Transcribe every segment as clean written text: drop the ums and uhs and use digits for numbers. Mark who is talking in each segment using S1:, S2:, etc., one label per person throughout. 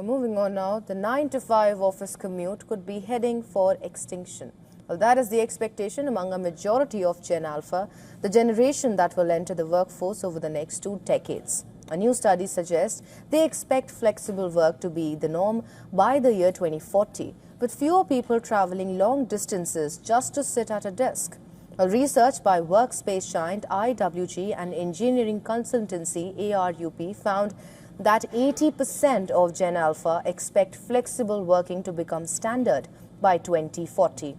S1: Moving on now, the 9 to 5 office commute could be heading for extinction. Well, that is the expectation among a majority of Gen Alpha, the generation that will enter the workforce over the next 2 decades. A new study suggests they expect flexible work to be the norm by the year 2040, with fewer people traveling long distances just to sit at a desk. Research by workspace giant IWG and engineering consultancy ARUP found that 80% of Gen Alpha expect flexible working to become standard by 2040.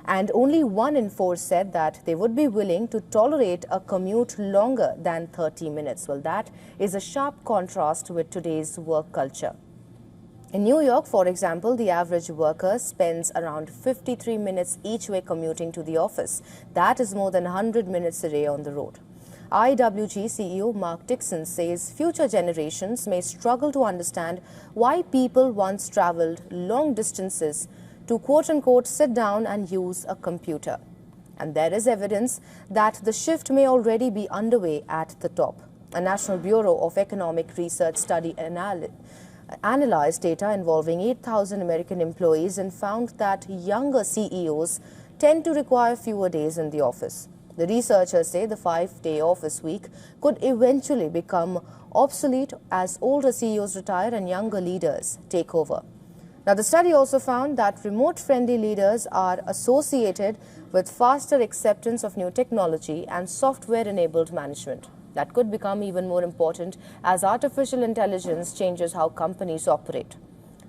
S1: And only 1 in 4 said that they would be willing to tolerate a commute longer than 30 minutes. Well, that is a sharp contrast with today's work culture. In New York, for example, the average worker spends around 53 minutes each way commuting to the office. That is more than 100 minutes a day on the road. IWG CEO Mark Dixon says future generations may struggle to understand why people once traveled long distances to quote-unquote sit down and use a computer. And there is evidence that the shift may already be underway at the top. A National Bureau of Economic Research study analyzed data involving 8,000 American employees and found that younger CEOs tend to require fewer days in the office. The researchers say the 5-day office week could eventually become obsolete as older CEOs retire and younger leaders take over. Now, the study also found that remote-friendly leaders are associated with faster acceptance of new technology and software-enabled management. That could become even more important as artificial intelligence changes how companies operate.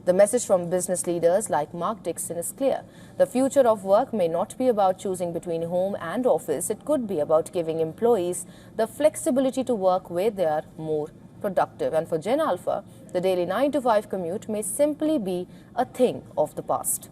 S1: The message from business leaders like Mark Dixon is clear. The future of work may not be about choosing between home and office. It could be about giving employees the flexibility to work where they are more productive. And for Gen Alpha, the daily 9 to 5 commute may simply be a thing of the past.